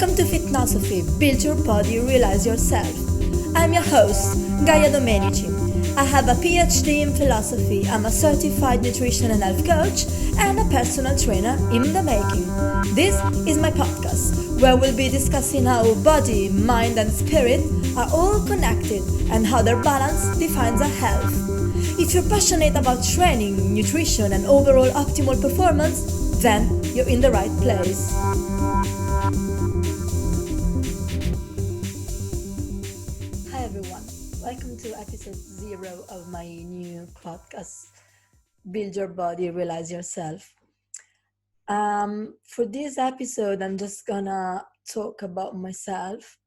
Welcome to Fitnosophy, build your body, realize yourself. I'm your host, Gaia Domenici. I have a PhD in philosophy, I'm a certified nutrition and health coach, and a personal trainer in the making. This is my podcast, where we'll be discussing how body, mind, and spirit are all connected and how their balance defines our health. If you're passionate about training, nutrition, and overall optimal performance, then you're in the right place. Hi everyone, welcome to episode 0 of my new podcast, Build Your Body, Realize Yourself. For this episode, I'm just gonna talk about myself,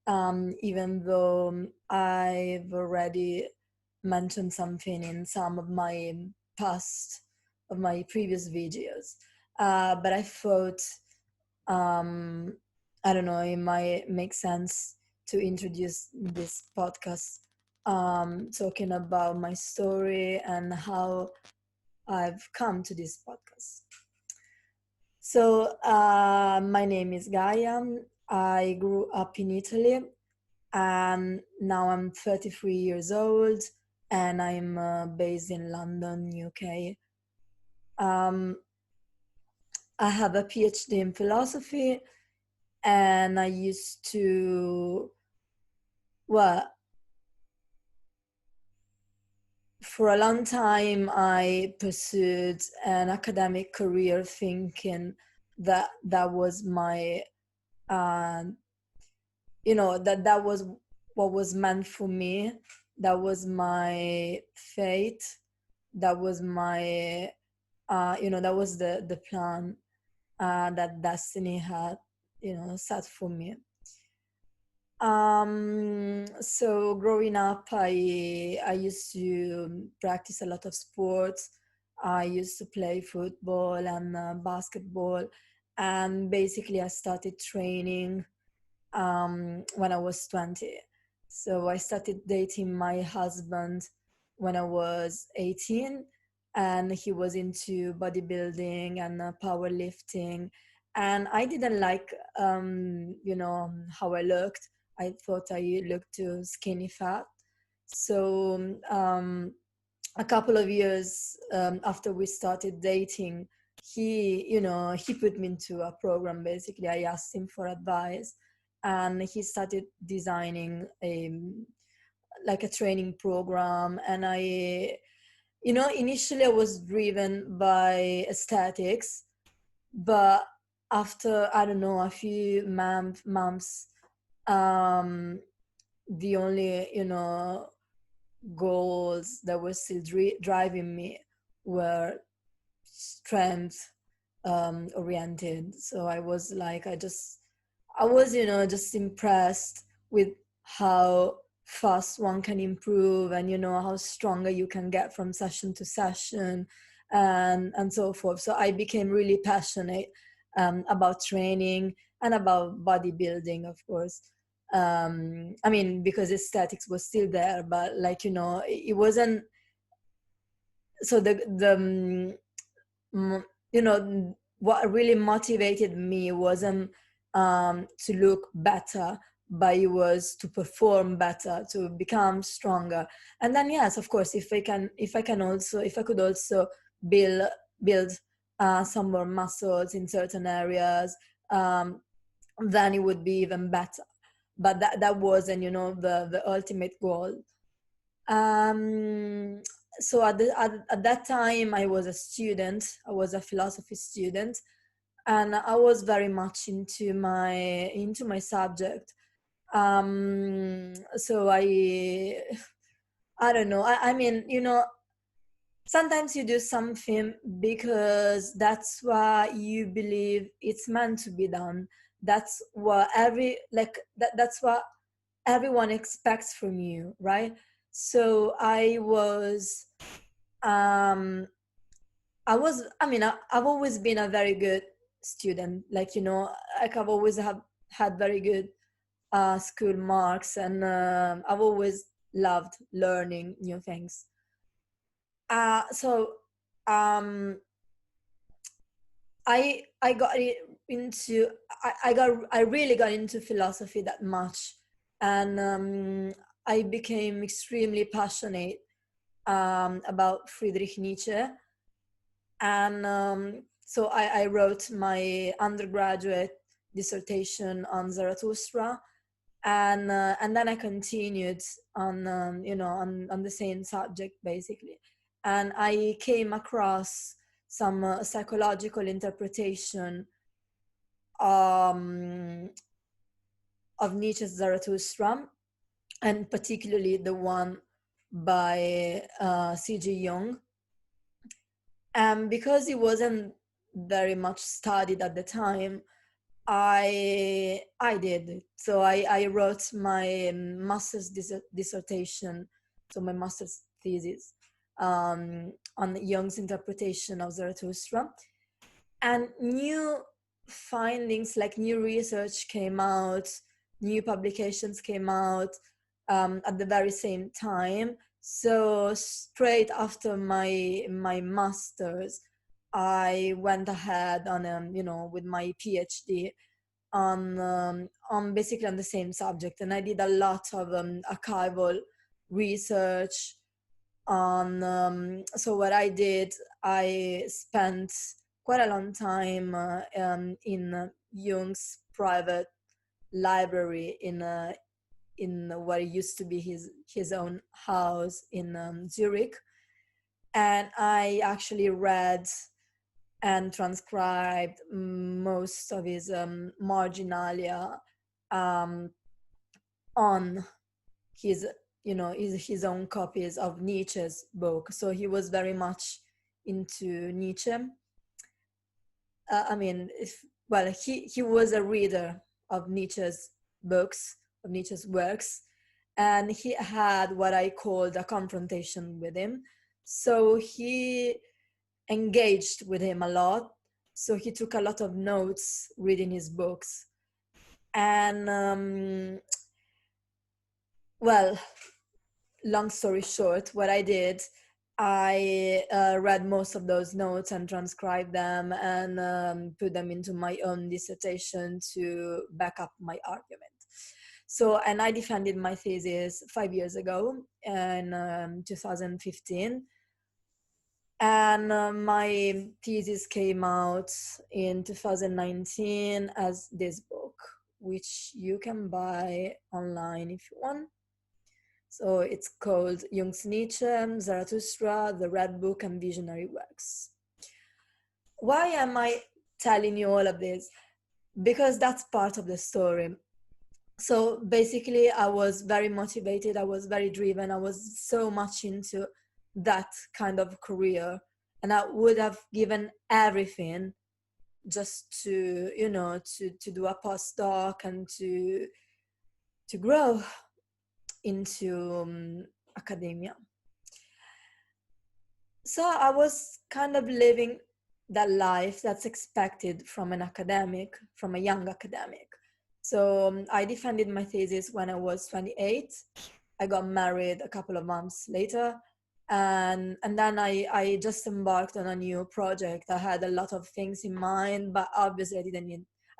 even though I've already mentioned something in some of my previous videos. But I thought, I don't know, it might make sense to introduce this podcast talking about my story and how I've come to this podcast. So my name is Gaia. I grew up in Italy and now I'm 33 years old and I'm based in London, UK. I have a PhD in philosophy and I used to, for a long time I pursued an academic career thinking that was my, that was what was meant for me. That was my fate. That was my, that was the plan that destiny had, set for me. So growing up, I used to practice a lot of sports. I used to play football and basketball, and basically I started training when I was 20. So I started dating my husband when I was 18, and he was into bodybuilding and powerlifting. And I didn't like, how I looked. I thought I looked too skinny fat. So a couple of years after we started dating, he put me into a program. Basically, I asked him for advice, and he started designing a training program. And initially I was driven by aesthetics, but after, I don't know, a few months, the only, goals that were still driving me were strength oriented. So I was like, I was, just impressed with how fast one can improve and, how stronger you can get from session to session and so forth. So I became really passionate about training and about bodybuilding, of course. Because aesthetics was still there, but it wasn't. So what really motivated me wasn't to look better, but it was to perform better, to become stronger. And then, yes, of course, if I could also build some more muscles in certain areas, then it would be even better. But that wasn't, the ultimate goal. So at that time I was a student. I was a philosophy student, and I was very much into my subject. So I don't know. Sometimes you do something because that's what you believe it's meant to be done. That's what that's what everyone expects from you, right? So I've always been a very good student. I've always had very good school marks, and I've always loved learning new things. So I got into, I really got into philosophy that much, and I became extremely passionate about Friedrich Nietzsche. And so I wrote my undergraduate dissertation on Zarathustra, and then I continued on on the same subject basically, and I came across some psychological interpretation um, of Nietzsche's Zarathustra, and particularly the one by C.G. Jung. And because it wasn't very much studied at the time, I did it. So I wrote my master's dissertation, so my master's thesis on Jung's interpretation of Zarathustra, and new findings, like new research came out, new publications came out at the very same time. So straight after my master's, I went ahead on with my PhD on basically on the same subject, and I did a lot of archival research on. So what I did, I spent quite a long time in Jung's private library in what used to be his own house in Zurich, and I actually read and transcribed most of his marginalia on his his own copies of Nietzsche's book. So he was very much into Nietzsche. He was a reader of Nietzsche's books, of Nietzsche's works, and he had what I called a confrontation with him. So he engaged with him a lot. So he took a lot of notes reading his books. And well, long story short, what I did, I read most of those notes and transcribed them and put them into my own dissertation to back up my argument. So, and I defended my thesis 5 years ago in 2015. And my thesis came out in 2019 as this book, which you can buy online if you want. So it's called Jung's Nietzsche, Zarathustra, The Red Book, and Visionary Works. Why am I telling you all of this? Because that's part of the story. So basically, I was very motivated, I was very driven, I was so much into that kind of career, and I would have given everything just to do a postdoc and to grow into academia. So I was kind of living that life that's expected from an academic, from a young academic. So I defended my thesis when I was 28. I got married a couple of months later, and then I just embarked on a new project. I had a lot of things in mind, but obviously I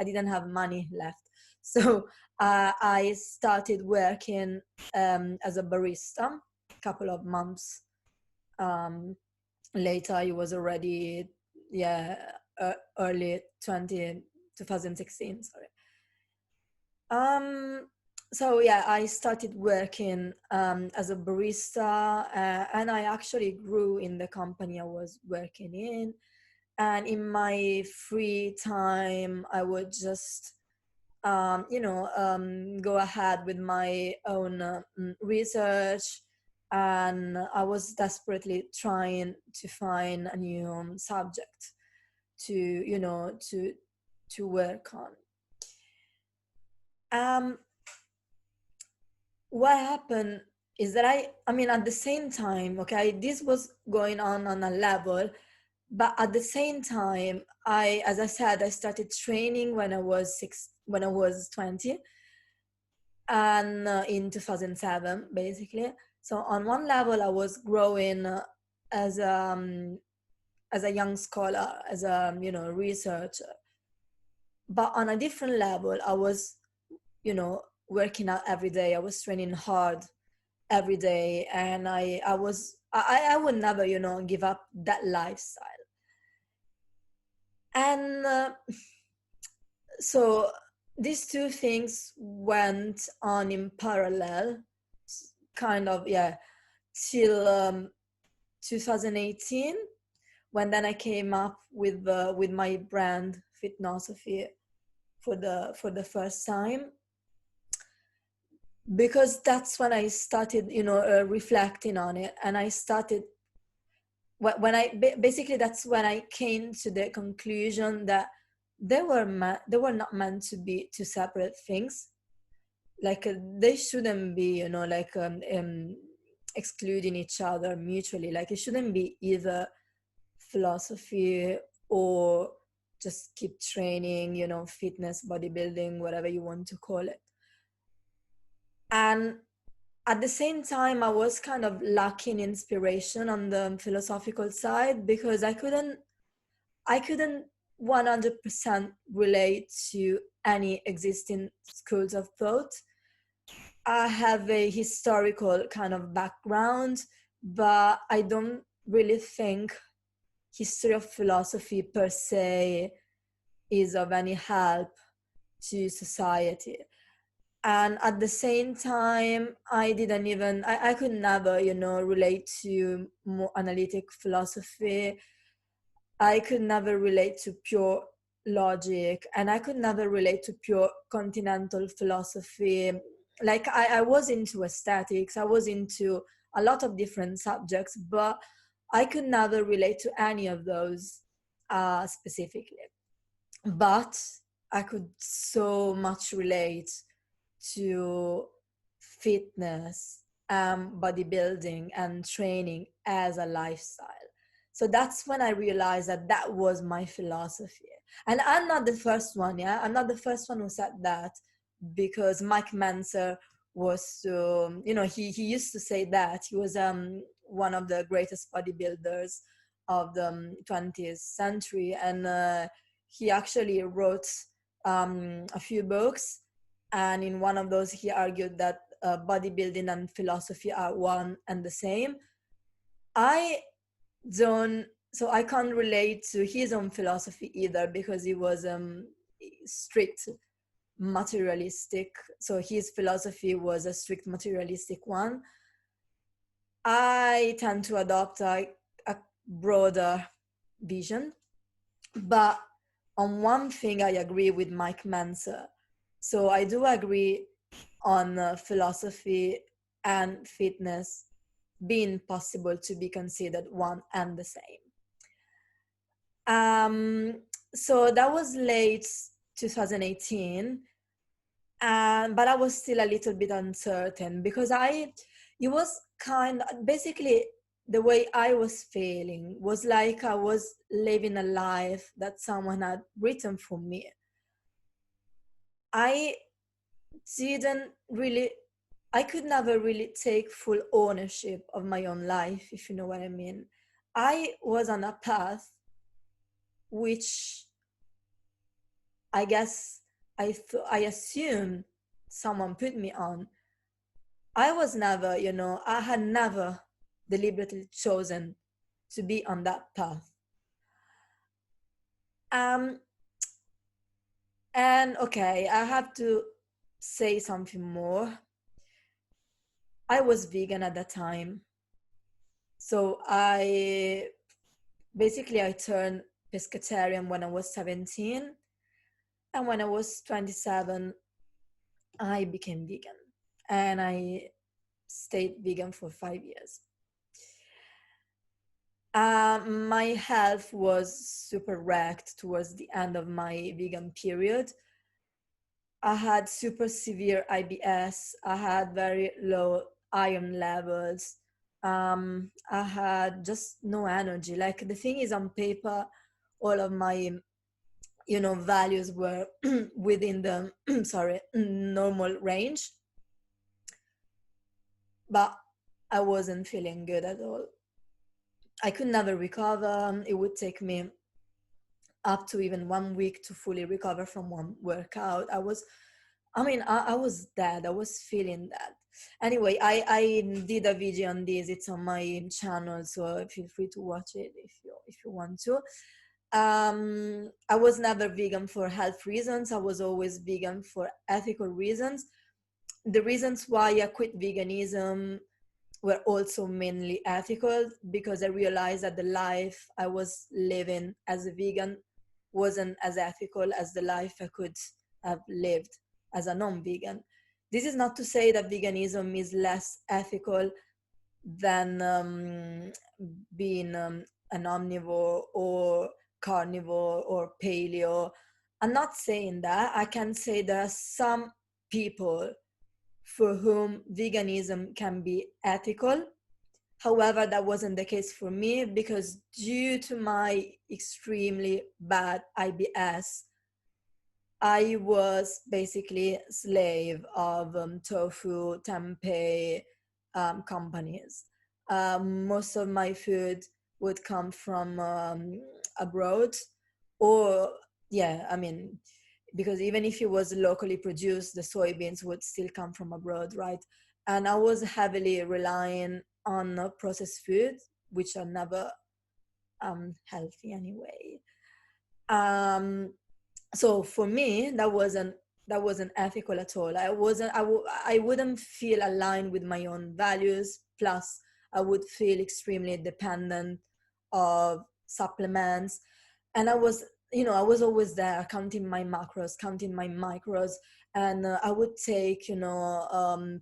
didn't have money left. So I started working as a barista a couple of months later. It was already early 2016, sorry. So yeah, I started working as a barista, and I actually grew in the company I was working in. And in my free time, I would just, go ahead with my own research. And I was desperately trying to find a new subject to work on. What happened is that I mean, at the same time, okay, this was going on a level, but at the same time, as I said, I started training when I was 20, and in 2007, basically. So on one level, I was growing as a young scholar, as a researcher. but on a different level. I was, working out every day. I was training hard every day, and I would never, give up that lifestyle. And so these two things went on in parallel, kind of, yeah, till 2018, when then I came up with my brand Fitnosophy for the first time, because that's when I started, reflecting on it, and I started when I basically that's when I came to the conclusion that they were not meant to be two separate things. Like they shouldn't be, like excluding each other mutually. Like it shouldn't be either philosophy or just keep training, fitness, bodybuilding, whatever you want to call it. And at the same time, I was kind of lacking inspiration on the philosophical side, because I couldn't 100% relate to any existing schools of thought. I have a historical kind of background, but I don't really think history of philosophy per se is of any help to society. And at the same time, I could never, relate to more analytic philosophy. I could never relate to pure logic, and I could never relate to pure continental philosophy. Like I was into aesthetics, I was into a lot of different subjects, but I could never relate to any of those specifically. But I could so much relate to fitness, bodybuilding, and training as a lifestyle. So that's when I realized that that was my philosophy. And I'm not the first one, yeah? I'm not the first one who said that, because Mike Manser was, he used to say that. He was one of the greatest bodybuilders of the 20th century. And he actually wrote a few books. And in one of those, he argued that bodybuilding and philosophy are one and the same. I can't relate to his own philosophy either, because he was strict materialistic. So his philosophy was a strict materialistic one. I tend to adopt a broader vision, but on one thing I agree with Mike Manser. So I do agree on philosophy and fitness being possible to be considered one and the same. So that was late 2018, but I was still a little bit uncertain, because it was basically the way I was feeling was like I was living a life that someone had written for me. I could never really take full ownership of my own life, if you know what I mean. I was on a path which I guess I assume someone put me on. I had never deliberately chosen to be on that path. And okay, I have to say something more. I was vegan at that time. So I turned pescatarian when I was 17. And when I was 27, I became vegan. And I stayed vegan for 5 years. My health was super wrecked towards the end of my vegan period. I had super severe IBS. I had very low iron levels. I had just no energy. Like the thing is, on paper, all of my values were within the normal range, but I wasn't feeling good at all. I could never recover. It would take me up to even 1 week to fully recover from one workout. I was dead. I was feeling that. Anyway, I did a video on this. It's on my channel, so feel free to watch it if you want to. I was never vegan for health reasons. I was always vegan for ethical reasons. The reasons why I quit veganism were also mainly ethical, because I realized that the life I was living as a vegan wasn't as ethical as the life I could have lived as a non-vegan. This is not to say that veganism is less ethical than being an omnivore or carnivore or paleo. I'm not saying that. I can say there are some people for whom veganism can be ethical. However, that wasn't the case for me, because due to my extremely bad IBS, I was basically slave of tofu, tempeh companies. Most of my food would come from abroad, or because even if it was locally produced, the soybeans would still come from abroad, right? And I was heavily relying on processed food, which are never healthy anyway. So for me, that wasn't ethical at all. I wouldn't feel aligned with my own values. Plus, I would feel extremely dependent of supplements, and I was always there counting my macros, counting my micros, and I would take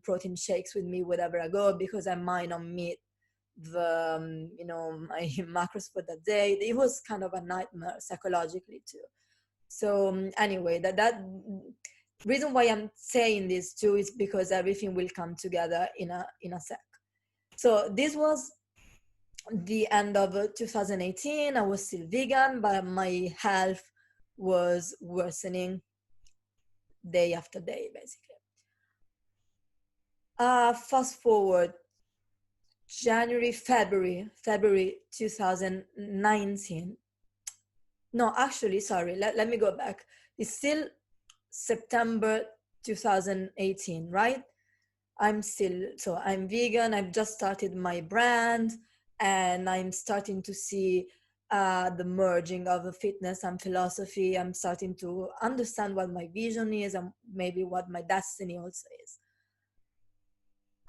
protein shakes with me wherever I go, because I might not meet the my macros for that day. It was kind of a nightmare psychologically too. So anyway, that reason why I'm saying this too is because everything will come together in a sec. So this was the end of 2018. I was still vegan, but my health was worsening day after day, basically. Fast forward February 2019. No, actually, sorry, let me go back. It's still September 2018, right? I'm vegan. I've just started my brand, and I'm starting to see the merging of fitness and philosophy. I'm starting to understand what my vision is and maybe what my destiny also is.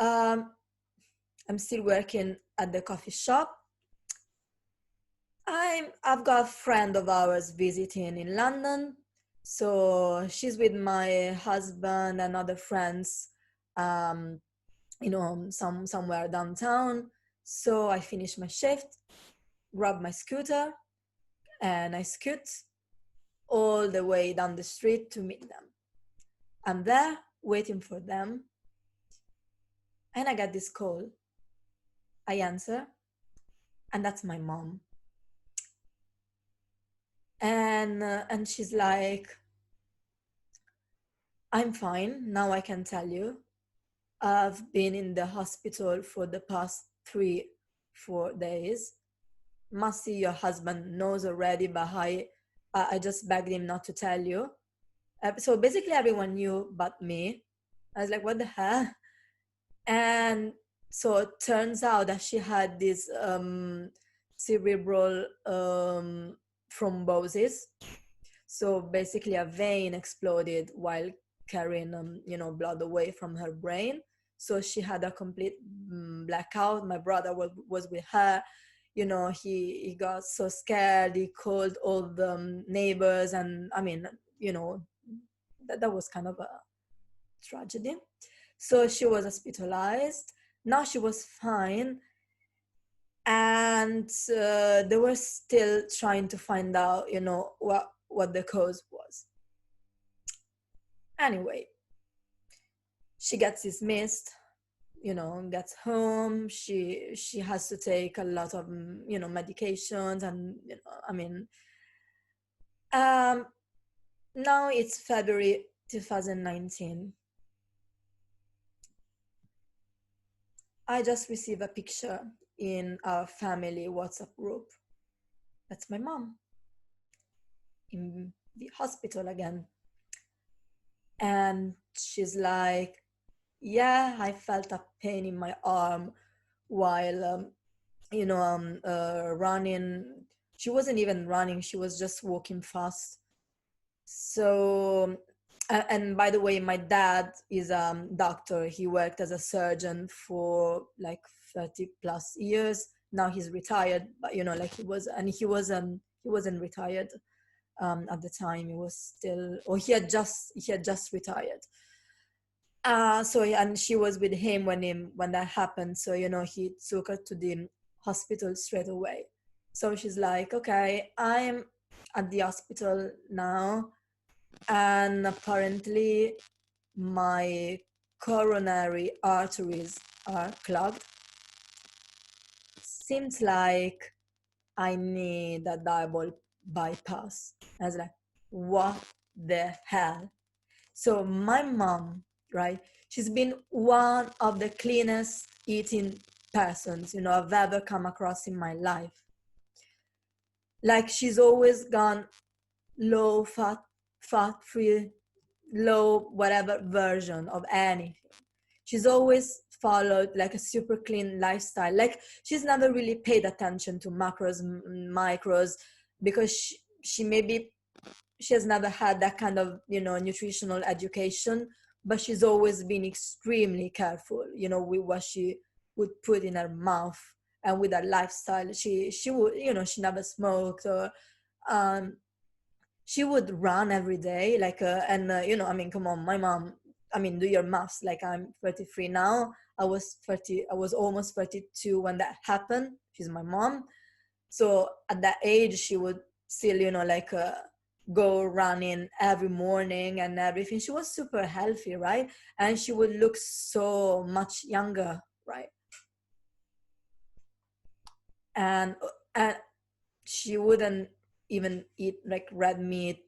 I'm still working at the coffee shop. I've got a friend of ours visiting in London. So she's with my husband and other friends, somewhere downtown. So I finish my shift, grab my scooter, and I scoot all the way down the street to meet them. I'm there waiting for them, and I get this call. I answer, and that's my mom. And she's like, "I'm fine. Now I can tell you. I've been in the hospital for the past 3-4 days. Must your husband knows already, but I just begged him not to tell you." So basically everyone knew but me. I was like, what the hell? And so it turns out that she had this cerebral thrombosis. So basically a vein exploded while carrying blood away from her brain. So she had a complete blackout. My brother was with her. He got so scared. He called all the neighbors, and that was kind of a tragedy. So she was hospitalized. Now she was fine, and they were still trying to find out what the cause was. Anyway, she gets dismissed, gets home. She has to take a lot of medications, and now it's February 2019. I just received a picture in our family WhatsApp group. That's my mom. in the hospital again. And she's like, yeah, I felt a pain in my arm while running. She wasn't even running, she was just walking fast. So and by the way, my dad is a doctor. He worked as a surgeon for like 30 plus years. Now he's retired, but like he wasn't retired at the time. He was still, or he had just retired. So and she was with him when that happened. So he took her to the hospital straight away. So she's like, okay, I'm at the hospital now, and apparently my coronary arteries are clogged. Seems like I need a double bypass. I was like, what the hell? So my mom, right? She's been one of the cleanest eating persons, I've ever come across in my life. Like she's always gone low fat, fat free, low whatever version of anything. She's always followed like a super clean lifestyle. Like she's never really paid attention to macros, micros, because she has never had that kind of nutritional education, but she's always been extremely careful with what she would put in her mouth, and with her lifestyle. She would, she never smoked, or she would run every day, like I mean, come on, my mom, I mean, do your maths. Like I'm 33 now. I was almost 32 when that happened. She's my mom. So at that age she would still go running every morning and everything. She was super healthy, right? And she would look so much younger, right? And she wouldn't even eat like red meat,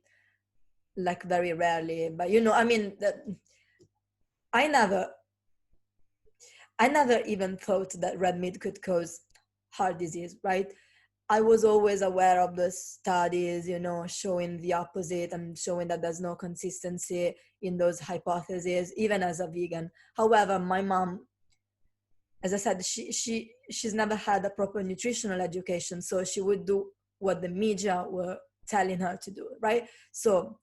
like very rarely. But I mean, i never I never even thought that red meat could cause heart disease, right? I was always aware of the studies, showing the opposite and showing that there's no consistency in those hypotheses, even as a vegan. However, my mom, as I said, she's never had a proper nutritional education, so she would do what the media were telling her to do, right? So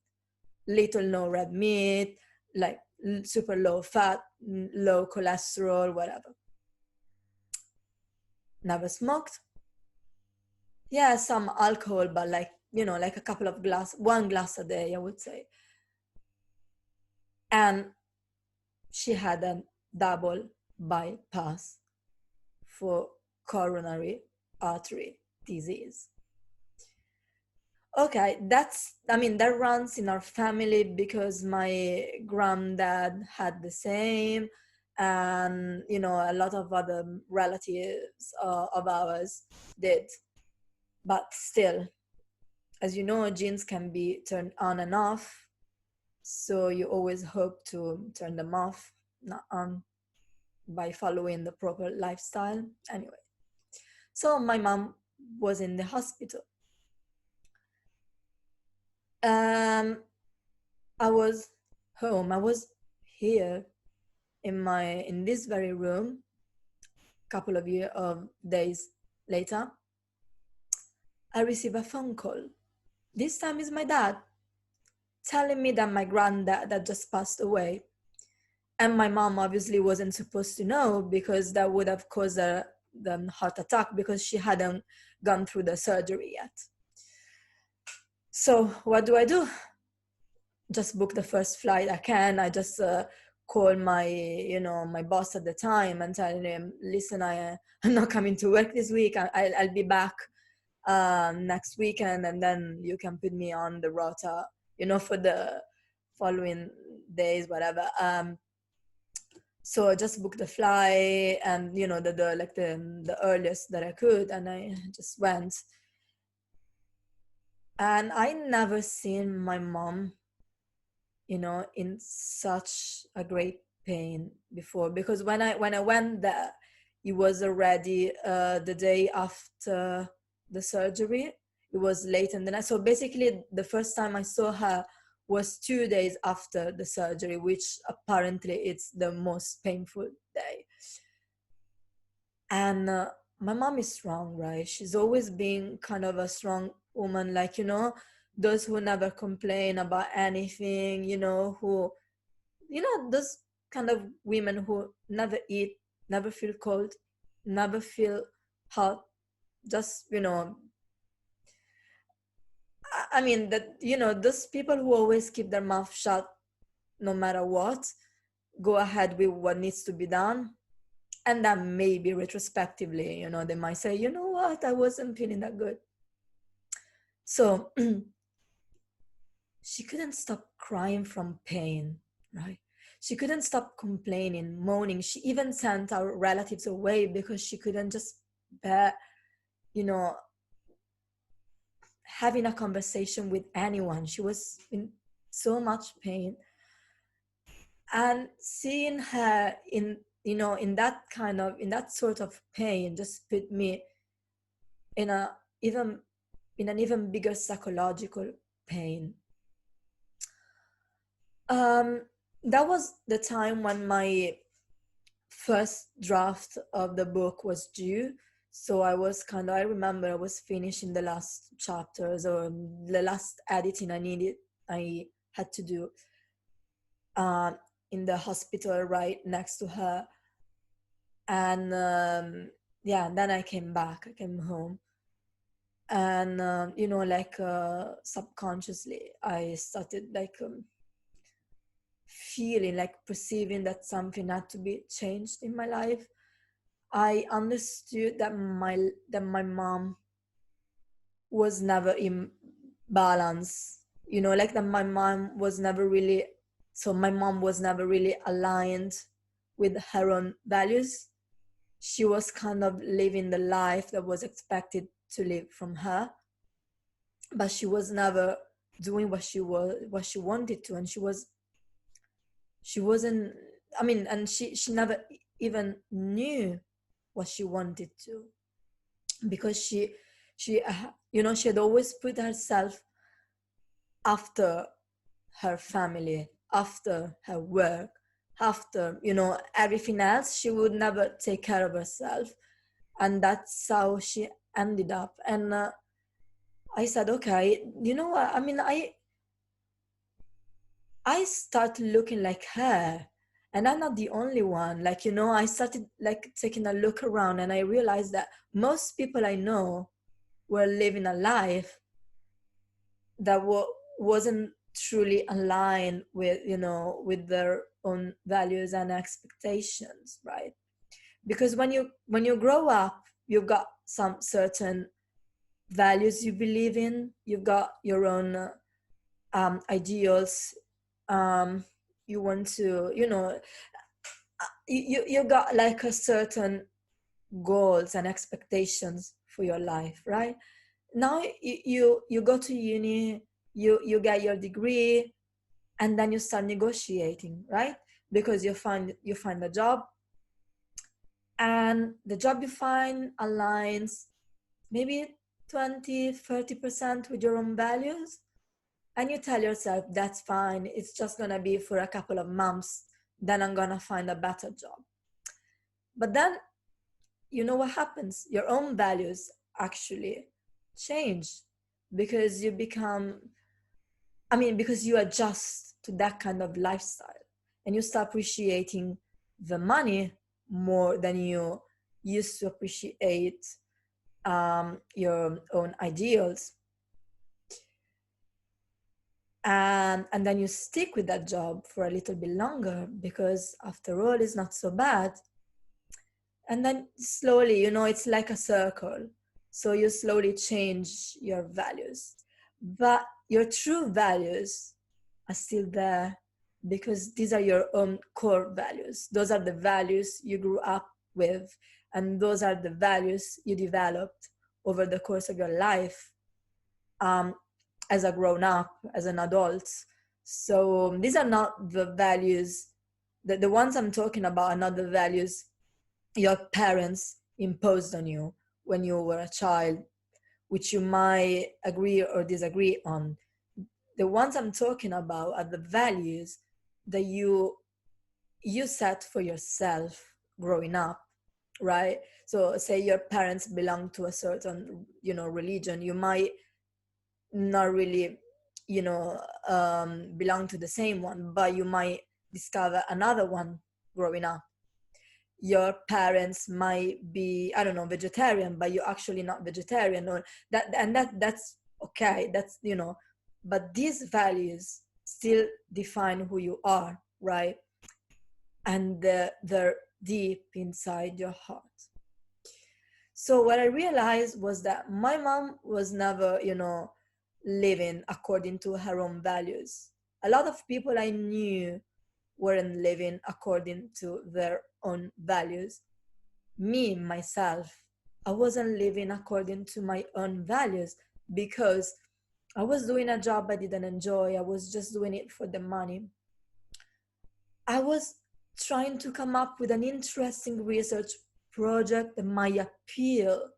little no red meat, like super low fat, low cholesterol, whatever. Never smoked. Yeah, some alcohol, but like a couple of one glass a day, I would say. And she had a double bypass for coronary artery disease. Okay, that runs in our family because my granddad had the same, and a lot of other relatives of ours did. But still, as you know, genes can be turned on and off, so you always hope to turn them off, not on, by following the proper lifestyle. Anyway, so my mom was in the hospital. I was home. I was here in this very room. Couple of days later, I receive a phone call. This time is my dad telling me that my granddad had just passed away. And my mom obviously wasn't supposed to know, because that would have caused her the heart attack, because she hadn't gone through the surgery yet. So what do? Just book the first flight I can. I just call my boss at the time and tell him, listen, I'm not coming to work this week. I'll be back next weekend, and then you can put me on the rota, for the following days, whatever. So I just booked the flight, and the earliest that I could, and I just went. And I never seen my mom in such a great pain before, because when I went there, it was already the day after the surgery. it was late in the night. So basically the first time I saw her was 2 days after the surgery, which apparently it's the most painful day. And my mom is strong, right? She's always been kind of a strong woman, like, you know, those who never complain about anything, you know, who, you know, those kind of women who never eat, never feel cold, never feel hot, just, you know, I mean, that, you know, those people who always keep their mouth shut no matter what, go ahead with what needs to be done. And then maybe retrospectively, you know, they might say, you know what, I wasn't feeling that good. So she couldn't stop crying from pain, right? She couldn't stop complaining, moaning. She even sent our relatives away because she couldn't just bear, you know, having a conversation with anyone. She was in so much pain. And seeing her in, you know, in that kind of, in that sort of pain just put me in a even, in an even bigger psychological pain. That was the time when my first draft of the book was due. So I was kind of, I remember I was finishing the last chapters or the last editing I had to do in the hospital right next to her. And yeah, and then I came back, I came home. And you know, like subconsciously I started like feeling, like perceiving that something had to be changed in my life. I understood that my mom was never in balance, you know, like that my mom was never really, so my mom was never really aligned with her own values. She was kind of living the life that was expected to live from her, but she was never doing what she wanted to. And she wasn't, I mean, and she never even knew what she wanted to, because she you know, she had always put herself after her family, after her work, after, you know, everything else. She would never take care of herself, and that's how she ended up. And I said, okay, you know what, I mean, I started looking like her, and I'm not the only one. Like, you know, I started like taking a look around, and I realized that most people I know were living a life that wasn't truly aligned with, you know, with their own values and expectations, right? Because when you grow up, you've got some certain values you believe in, you've got your own ideals, you want to, you know, you got like a certain goals and expectations for your life, right? Now you go to uni, you get your degree, and then you start negotiating, right? Because you find a job, and the job you find aligns maybe 20-30% with your own values, and you tell yourself that's fine, it's just gonna be for a couple of months, then I'm gonna find a better job. But then, you know what happens? Your own values actually change, because you become, I mean, because you adjust to that kind of lifestyle, and you start appreciating the money more than you used to appreciate your own ideals. And then you stick with that job for a little bit longer, because after all, it's not so bad. And then slowly, you know, it's like a circle. So you slowly change your values, but your true values are still there, because these are your own core values. Those are the values you grew up with, and those are the values you developed over the course of your life, as a grown up, as an adult. So these are not the values, the ones I'm talking about are not the values your parents imposed on you when you were a child, which you might agree or disagree on. The ones I'm talking about are the values that you set for yourself growing up, right? So say your parents belong to a certain, religion. You might not really, belong to the same one, but you might discover another one growing up. Your parents might be, I don't know, vegetarian, but you're actually not vegetarian, or that's okay. That's, but these values still define who you are, right? And they're deep inside your heart. So what I realized was that my mom was never, living according to her own values. A lot of people I knew weren't living according to their own values. Me, myself, I wasn't living according to my own values because I was doing a job I didn't enjoy. I was just doing it for the money. I was trying to come up with an interesting research project that might appeal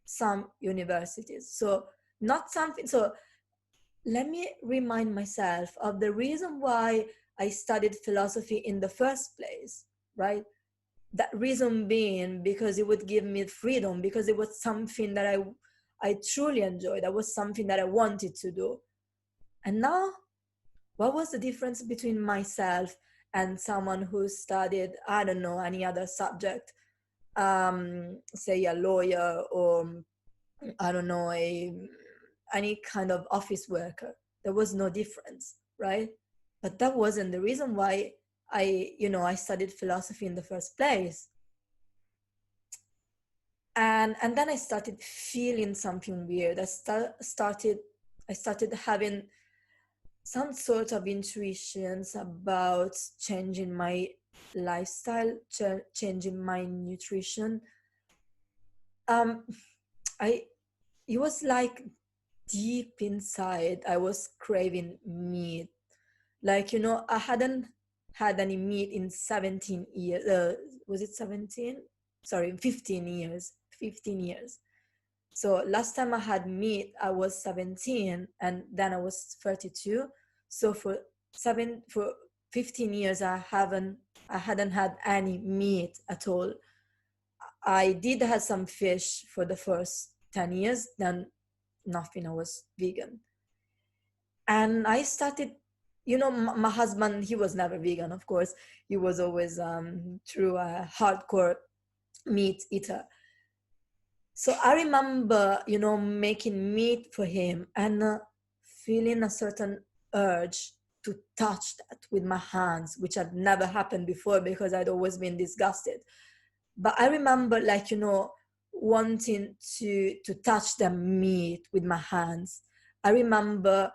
some universities. So not something, so let me remind myself of the reason why I studied philosophy in the first place, right? That reason being because it would give me freedom, because it was something that I truly enjoyed. That was something that I wanted to do. And now, what was the difference between myself and someone who studied, I don't know, any other subject, say a lawyer, or I don't know, any kind of office worker? There was no difference, right? But that wasn't the reason why I studied philosophy in the first place. And then I started feeling something weird. I started having some sort of intuitions about changing my lifestyle, changing my nutrition. It was like deep inside, I was craving meat. Like, I hadn't had any meat in 17 years. Was it 17? Sorry, 15 years. 15 years. So last time I had meat, I was 17, and then I was 32. So for 15 years, I hadn't had any meat at all. I did have some fish for the first 10 years, then nothing. I was vegan. And I started, my husband, he was never vegan, of course. He was always true a hardcore meat eater. So I remember, making meat for him and feeling a certain urge to touch that with my hands, which had never happened before because I'd always been disgusted. But I remember, like, wanting to touch the meat with my hands. I remember,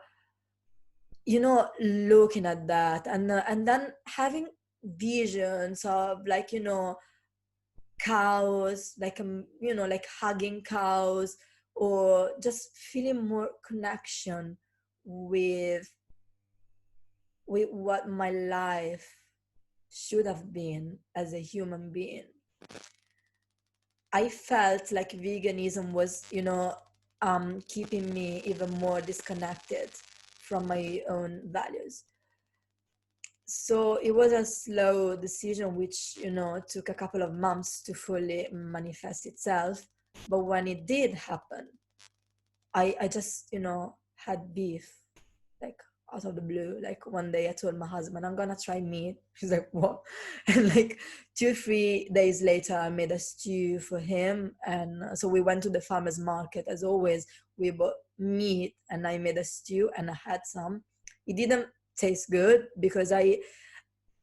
looking at that and then having visions of, like, cows, like, like hugging cows, or just feeling more connection with what my life should have been as a human being. I felt like veganism was, keeping me even more disconnected from my own values. So it was a slow decision, which, took a couple of months to fully manifest itself. But when it did happen, I just, had beef, like, out of the blue. Like, one day I told my husband, I'm gonna try meat. He's like, what? And like 2-3 days later, I made a stew for him. And so we went to the farmer's market. As always, we bought meat and I made a stew and I had some. It didn't taste good because I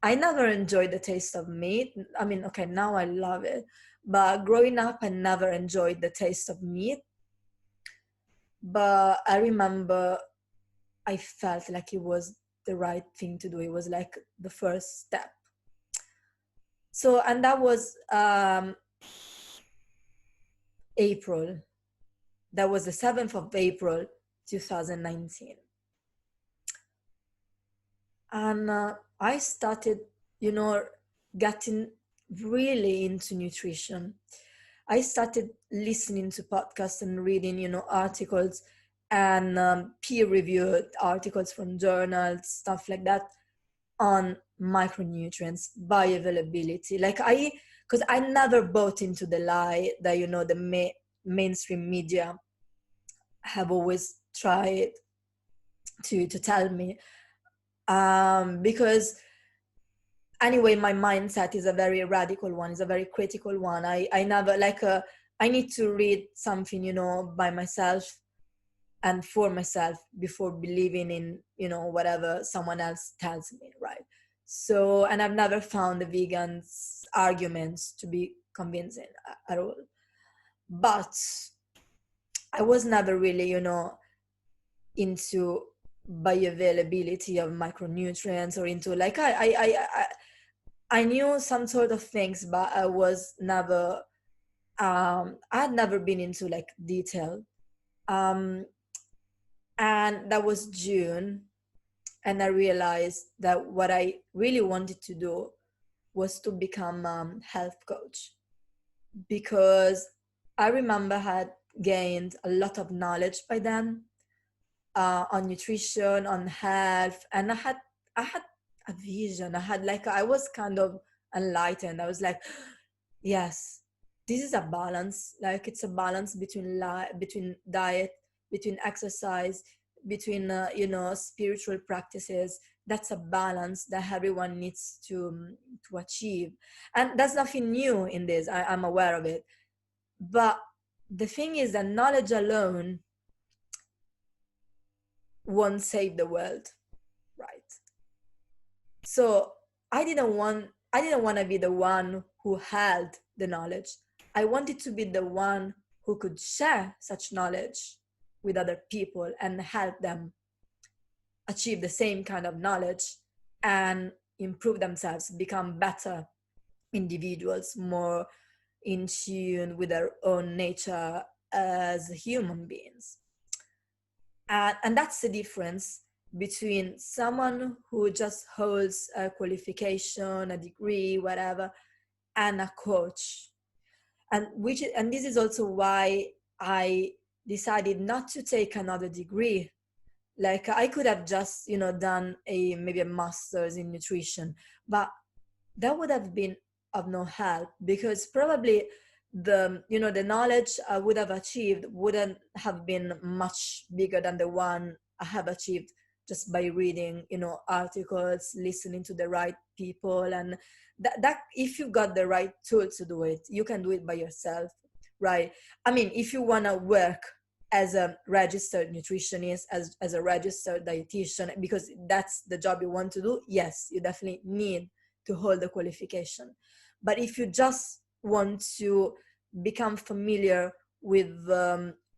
never enjoyed the taste of meat. I mean, okay, now I love it. But growing up, I never enjoyed the taste of meat. But I remember I felt like it was the right thing to do. It was like the first step. So, and that was April. That was the 7th of April, 2019. And I started, getting really into nutrition. I started listening to podcasts and reading, articles and peer-reviewed articles from journals, stuff like that, on micronutrients, bioavailability. Because I never bought into the lie that, the mainstream media have always tried to tell me. Because anyway, my mindset is a very radical one, is a very critical one. I never I need to read something, by myself and for myself before believing in, whatever someone else tells me, right? So, and I've never found the vegans' arguments to be convincing at all. But I was never really, into bioavailability of micronutrients or into I knew some sort of things, but I was never, I had never been into like detail. And that was June. And I realized that what I really wanted to do was to become a health coach, because I remember I had gained a lot of knowledge by then, on nutrition, on health, and I had a vision. I was kind of enlightened. I was like, yes, this is a balance. Like, it's a balance between between diet, between exercise, between spiritual practices. That's a balance that everyone needs to achieve, and that's nothing new in this. I'm aware of it, but the thing is that knowledge alone won't save the world, right? So I didn't want to be the one who held the knowledge. I wanted to be the one who could share such knowledge with other people and help them achieve the same kind of knowledge and improve themselves, become better individuals, more in tune with their own nature as human beings. And that's the difference between someone who just holds a qualification, a degree, whatever, and a coach. And this is also why I decided not to take another degree. Like, I could have just, done maybe a master's in nutrition, but that would have been of no help, because probably the knowledge I would have achieved wouldn't have been much bigger than the one I have achieved just by reading, articles, listening to the right people. And that if you got the right tools to do it, you can do it by yourself, right? I mean, if you want to work as a registered nutritionist, as a registered dietitian, because that's the job you want to do, yes, you definitely need to hold the qualification. But if you just want to become familiar with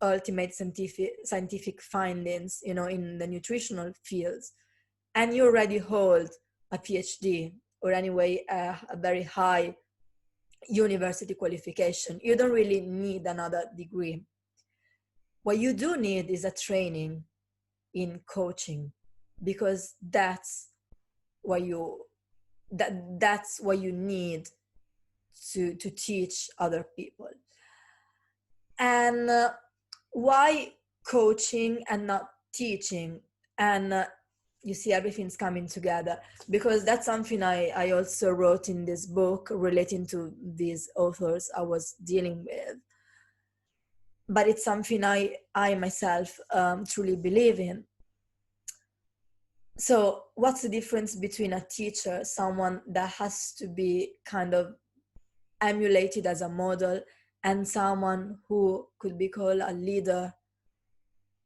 ultimate scientific findings, in the nutritional fields, and you already hold a PhD, or anyway a very high university qualification, you don't really need another degree. What you do need is a training in coaching, because that's what you need to teach other people. And why coaching and not teaching? And you see, everything's coming together, because that's something I also wrote in this book relating to these authors I was dealing with. But it's something I myself truly believe in. So what's the difference between a teacher, someone that has to be kind of emulated as a model, and someone who could be called a leader,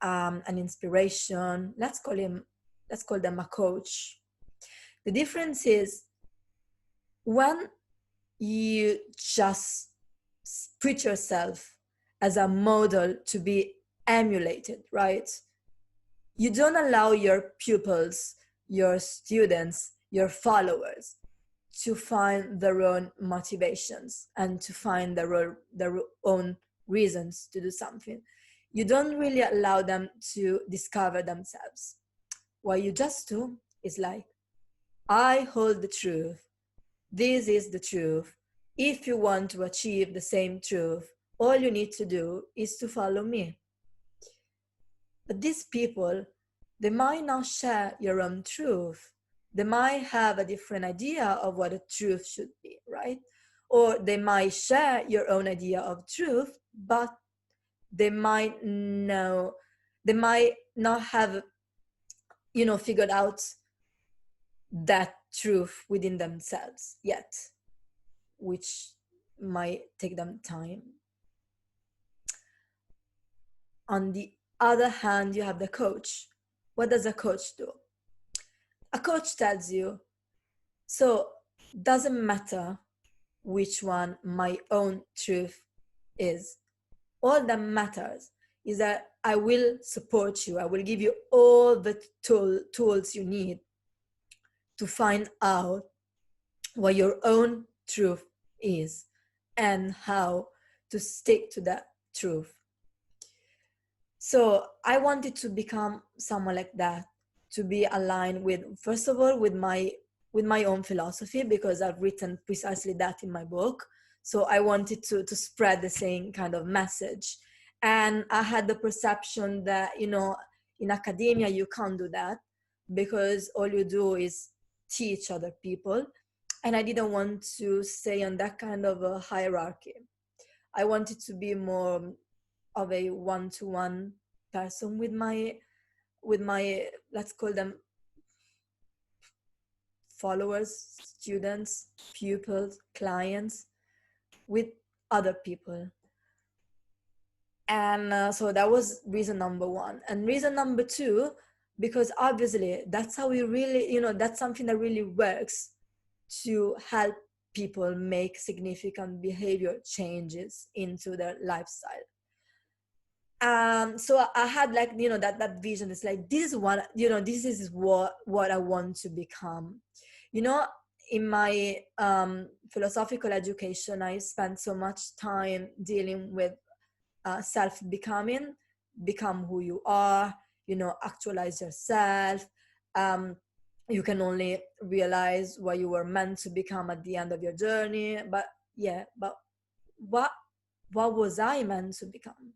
an inspiration? Let's call them a coach. The difference is, when you just put yourself as a model to be emulated, right? You don't allow your pupils, your students, your followers to find their own motivations and to find their own reasons to do something. You don't really allow them to discover themselves. What you just do is like, I hold the truth. This is the truth. if you want to achieve the same truth, all you need to do is to follow me. But these people, they might not share your own truth. They might have a different idea of what a truth should be, right? Or they might share your own idea of truth, but they might know, they might not have, figured out that truth within themselves yet, which might take them time. On the other hand, you have the coach. What does a coach do? A coach tells you, so doesn't matter which one my own truth is. All that matters is that I will support you. I will give you all the tools you need to find out what your own truth is and how to stick to that truth. So I wanted to become someone like that, to be aligned with, first of all, with my own philosophy, because I've written precisely that in my book. So I wanted to spread the same kind of message. And I had the perception that, in academia, you can't do that because all you do is teach other people. And I didn't want to stay on that kind of a hierarchy. I wanted to be more of a one-to-one person with my, let's call them followers, students, pupils, clients, with other people. And so that was reason number one. And reason number two, because obviously that's how we really, that's something that really works to help people make significant behavior changes into their lifestyle. So I had like, that vision. It's like, this is what, this is what I want to become. In my philosophical education, I spent so much time dealing with self-becoming, become who you are, actualize yourself. You can only realize what you were meant to become at the end of your journey. But what was I meant to become?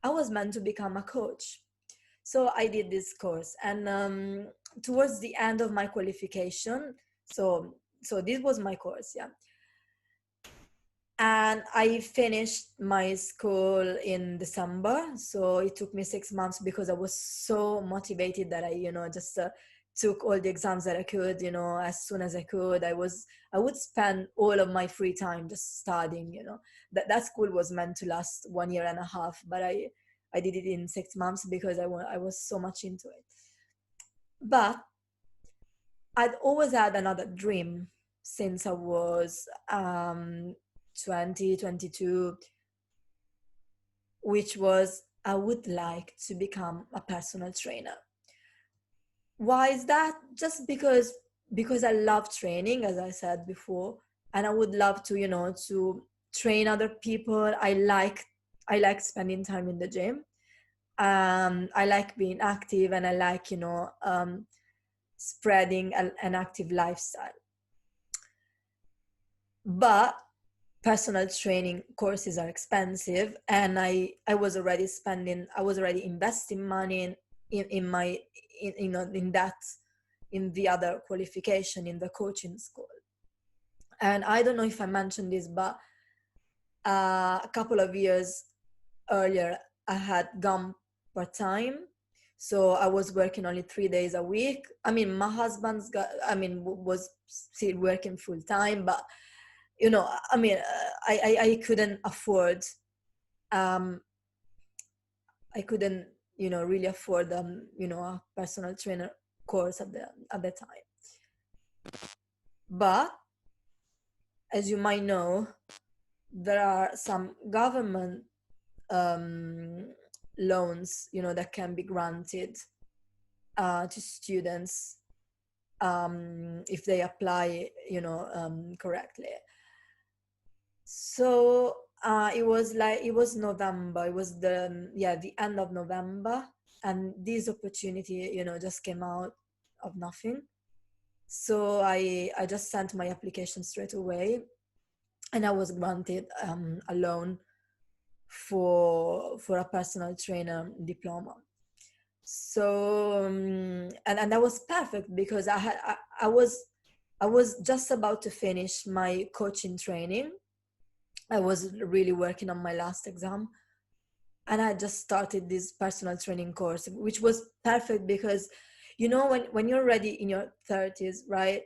I was meant to become a coach. So I did this course, and towards the end of my qualification, so this was my course, yeah. And I finished my school in December. So it took me 6 months because I was so motivated that I, just took all the exams that I could, as soon as I could. I would spend all of my free time just studying, that school was meant to last 1.5 years, but I did it in 6 months because I was so much into it. But I'd always had another dream since I was 22, which was I would like to become a personal trainer. Why is that? Just because I love training, as I said before, and I would love to, to train other people. I like spending time in the gym. I like being active, and I like, spreading an active lifestyle. But personal training courses are expensive, and I was already investing money in the other qualification, in the coaching school. And I don't know if I mentioned this, but a couple of years earlier I had gone part-time. So I was working only 3 days a week. I mean, my husband's was still working full-time, but I couldn't afford, I couldn't, really afford, a personal trainer course at the time. But as you might know, there are some government loans, that can be granted to students if they apply, correctly. So it was November. It was the end of November, and this opportunity, just came out of nothing. So I just sent my application straight away, and I was granted a loan for a personal trainer diploma. So and that was perfect because I was just about to finish my coaching training. I was really working on my last exam, and I just started this personal training course, which was perfect because, you know, when you're already in your 30s, right,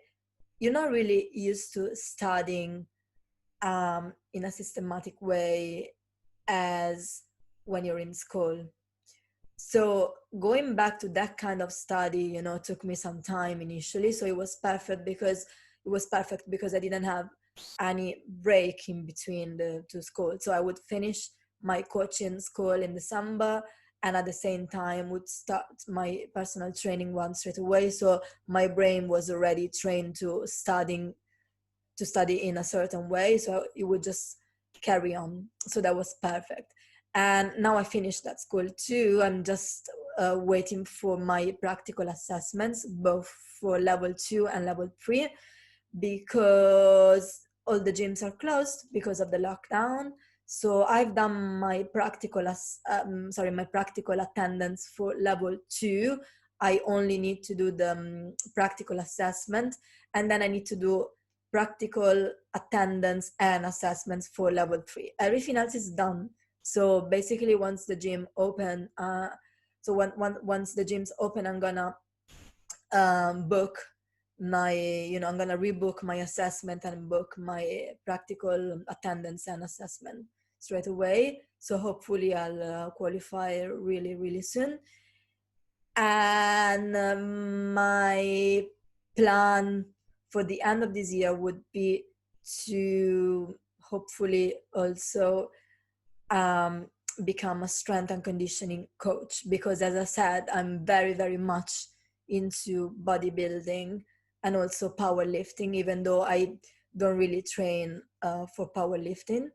you're not really used to studying in a systematic way as when you're in school. So going back to that kind of study, you know, took me some time initially. So it was perfect because I didn't have any break in between the two schools. So I would finish my coaching school in December, and at the same time would start my personal training one straight away. So my brain was already trained to study in a certain way. So it would just carry on. So that was perfect. And now I finished that school too. I'm just waiting for my practical assessments, both for level 2 and level 3, because all the gyms are closed because of the lockdown. So I've done my my practical attendance for level 2. I only need to do the practical assessment, and then I need to do practical attendance and assessments for level 3. Everything else is done. So basically, once the gym open, once the gyms open, I'm gonna book my, I'm gonna rebook my assessment and book my practical attendance and assessment straight away. So hopefully I'll qualify really, really soon. And my plan for the end of this year would be to hopefully also become a strength and conditioning coach, because as I said, I'm very, very much into bodybuilding and also powerlifting, even though I don't really train for powerlifting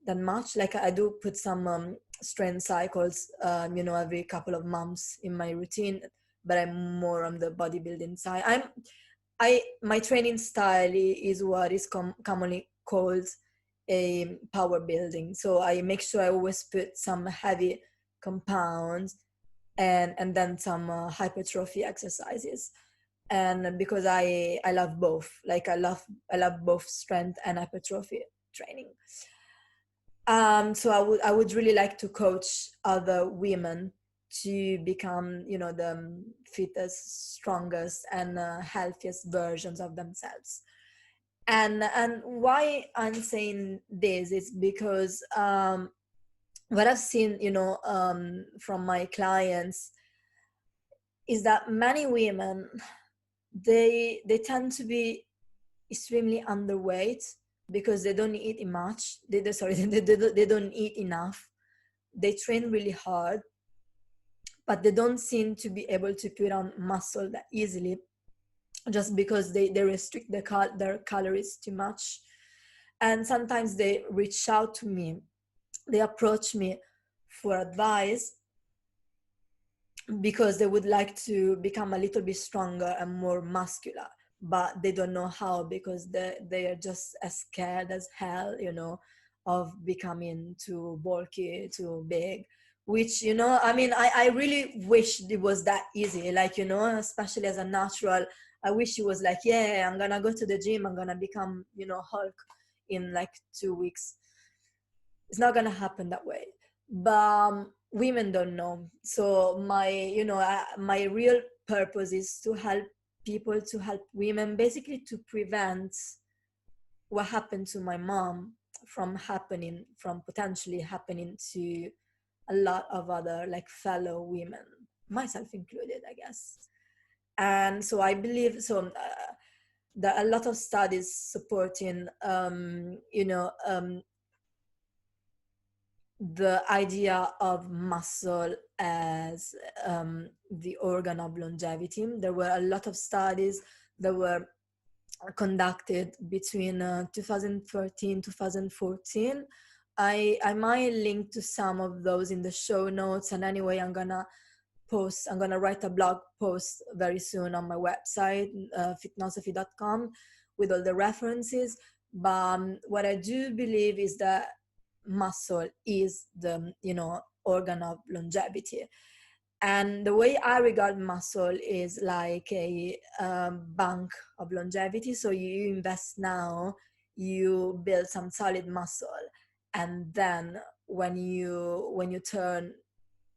that much. Like I do put some strength cycles, every couple of months in my routine, but I'm more on the bodybuilding side. My training style is what is commonly called a power building. So I make sure I always put some heavy compounds and then some hypertrophy exercises. And because I love both, like I love both strength and hypertrophy training. So I would really like to coach other women to become, the fittest, strongest, and healthiest versions of themselves. And why I'm saying this is because what I've seen, from my clients is that many women, they tend to be extremely underweight because they don't eat much. They don't eat enough. They train really hard, but they don't seem to be able to put on muscle that easily, just because they restrict their calories too much. And sometimes they reach out to me, they approach me for advice because they would like to become a little bit stronger and more muscular, but they don't know how, because they are just as scared as hell, of becoming too bulky, too big. Which, I mean, I really wish it was that easy, like, especially as a natural. I wish it was like, yeah, I'm gonna go to the gym, I'm gonna become, Hulk in like 2 weeks. It's not gonna happen that way. But women don't know. So my real purpose is to help people, to help women, basically to prevent what happened to my mom from potentially happening to a lot of other, like, fellow women, myself included, I guess. And so I believe, there are a lot of studies supporting the idea of muscle as the organ of longevity. There were a lot of studies that were conducted between 2013 2014. I might link to some of those in the show notes, and anyway, I'm gonna write a blog post very soon on my website, fitnosophy.com, with all the references. But what I do believe is that muscle is the, organ of longevity. And the way I regard muscle is like a bank of longevity. So you invest now, you build some solid muscle, and then when you turn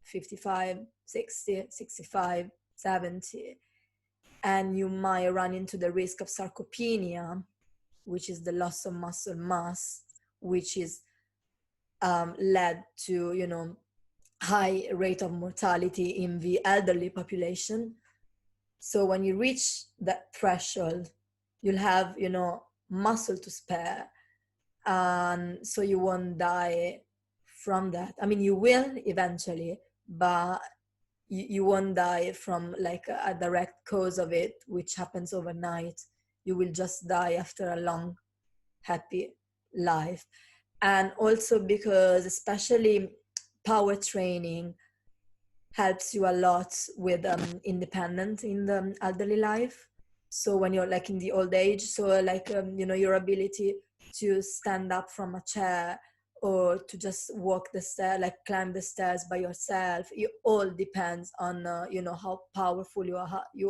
55, 60, 65, 70, and you might run into the risk of sarcopenia, which is the loss of muscle mass, which is led to, high rate of mortality in the elderly population. So when you reach that threshold, you'll have, muscle to spare. And so you won't die from that. I mean, you will eventually, but you won't die from like a direct cause of it, which happens overnight. You will just die after a long, happy life. And also because especially power training helps you a lot with independence in the elderly life. So when you're like in the old age, so like your ability to stand up from a chair or to just walk the stair, like climb the stairs by yourself, it all depends on how powerful you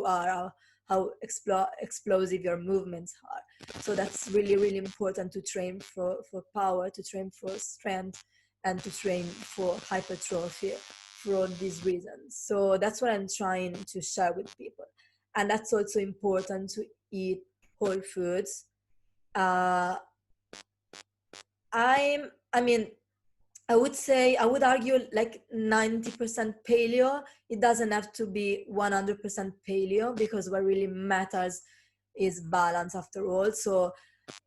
are, how explosive your movements are. So that's really, really important to train for power, to train for strength, and to train for hypertrophy for all these reasons. So that's what I'm trying to share with people. And that's also important to eat whole foods. Uh, I mean, I would argue like 90% paleo. It doesn't have to be 100% paleo, because what really matters is balance after all. So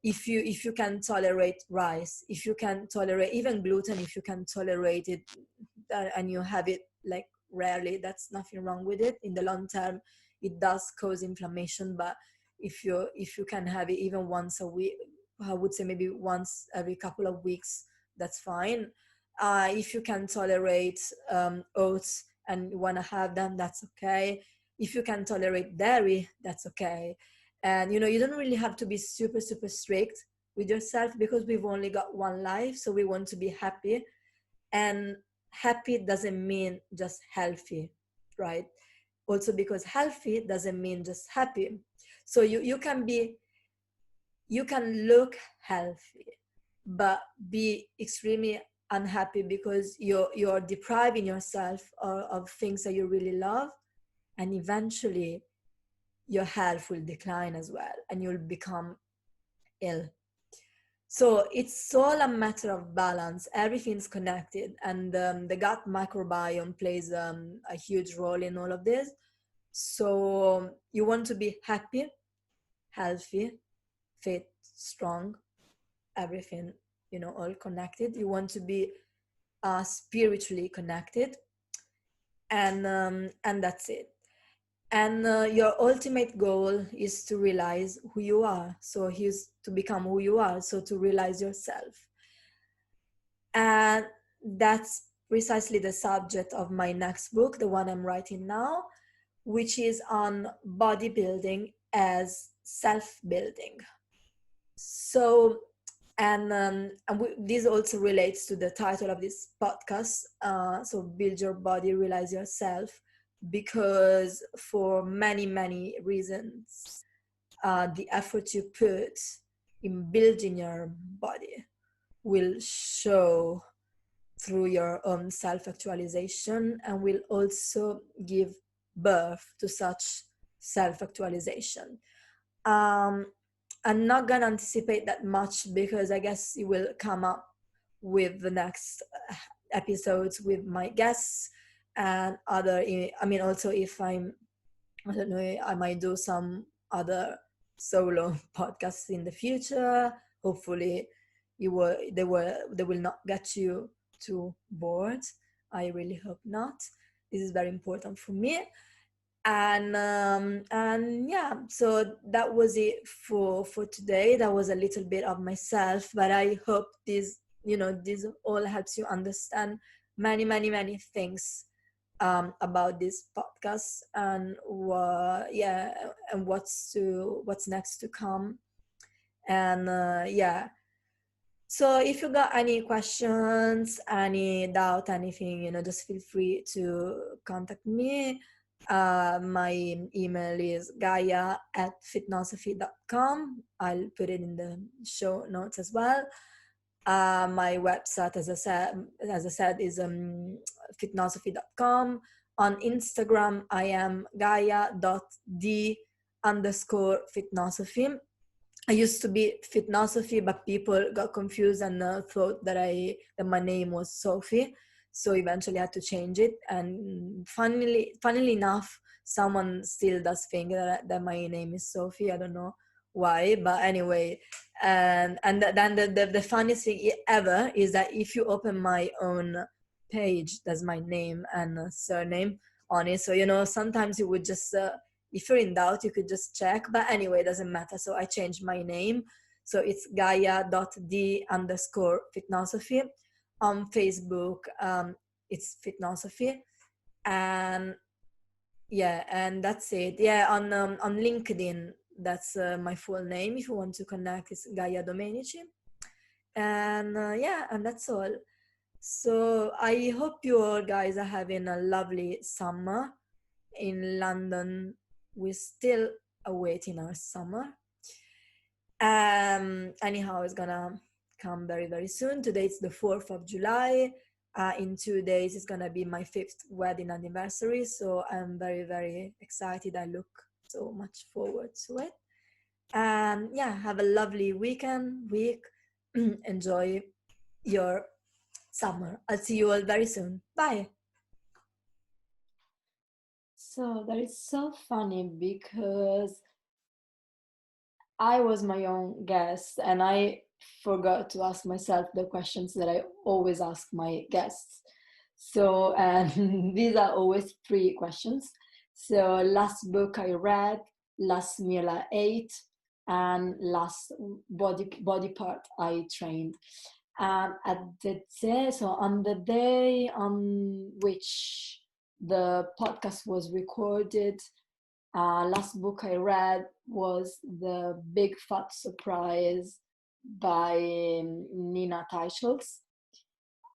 if you can tolerate rice, if you can tolerate even gluten, if you can tolerate it, and you have it like rarely, that's nothing wrong with it. In the long term, it does cause inflammation, but if you can have it even once a week, I would say maybe once every couple of weeks, that's fine. If you can tolerate oats and you want to have them, that's okay. If you can tolerate dairy, that's okay. And you don't really have to be super, super strict with yourself, because we've only got one life, so we want to be happy. And happy doesn't mean just healthy, right? Also, because healthy doesn't mean just happy. So you can look healthy but be extremely unhappy, because you're depriving yourself of things that you really love, and eventually your health will decline as well, and you'll become ill. So it's all a matter of balance. Everything's connected, and the gut microbiome plays a huge role in all of this. So you want to be happy, healthy, fit, strong, everything, all connected. You want to be spiritually connected, and that's it. And your ultimate goal is to realize who you are. So here's to become who you are. So to realize yourself. And that's precisely the subject of my next book, the one I'm writing now, which is on bodybuilding as self-building. So, this also relates to the title of this podcast. So, build your body, realize yourself, because for many, many reasons, the effort you put in building your body will show through your own self-actualization, and will also give birth to such self-actualization. I'm not gonna anticipate that much, because I guess it will come up with the next episodes with my guests and other. I mean, also if I don't know, I might do some other solo podcasts in the future. Hopefully, they will not get you too bored. I really hope not. This is very important for me. And yeah, so that was it for today. That was a little bit of myself, but I hope this all helps you understand many, many, many things about this podcast, and and what's next to come. And yeah, so if you got any questions, any doubt, anything, just feel free to contact me. My email is gaia@fitnosophy.com. I'll put it in the show notes as well. My website, as I said, is fitnosophy.com. On Instagram, I am gaia.d_fitnosophy. I used to be Fitnosophy, but people got confused and thought that my name was Sophie. So eventually I had to change it. And funnily enough, someone still does think that my name is Sophie. I don't know why, but anyway. Then the funniest thing ever is that if you open my own page, there's my name and surname on it. So sometimes you would just if you're in doubt, you could just check. But anyway, it doesn't matter. So I changed my name. So it's gaia.d_fitnosophy. On Facebook, it's Fitnosophy. And yeah, and that's it. Yeah, on LinkedIn, that's my full name. If you want to connect, it's Gaia Domenici. And yeah, and that's all. So I hope you all guys are having a lovely summer. In London, we're still awaiting our summer. Anyhow, it's gonna come very, very soon. Today it's the 4th of July. In 2 days, it's gonna be my 5th wedding anniversary. So I'm very, very excited. I look so much forward to it. And yeah, have a lovely week. Enjoy your summer. I'll see you all very soon. Bye. So that is so funny because I was my own guest and I forgot to ask myself the questions that I always ask my guests. So, and these are always 3 questions. So, last book I read, last meal I ate, and last body part I trained. At the day, so on the day on which the podcast was recorded, last book I read was The Big Fat Surprise by Nina Teicholz.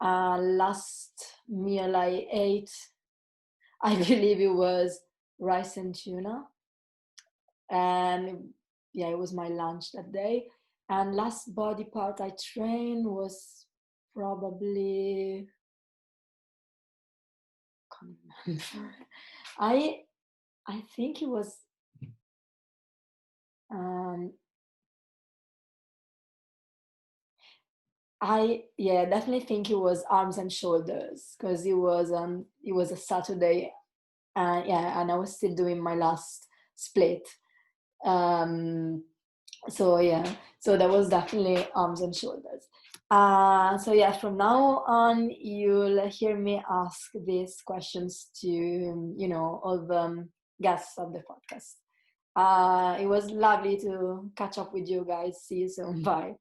Last meal I ate, I believe it was rice and tuna. And yeah, it was my lunch that day. And last body part I trained was probably, can't remember. I think it was I definitely think it was arms and shoulders because it was a Saturday and and I was still doing my last split. So yeah, so that was definitely arms and shoulders. So yeah, from now on you'll hear me ask these questions to all the guests of the podcast. It was lovely to catch up with you guys. See you soon. Bye.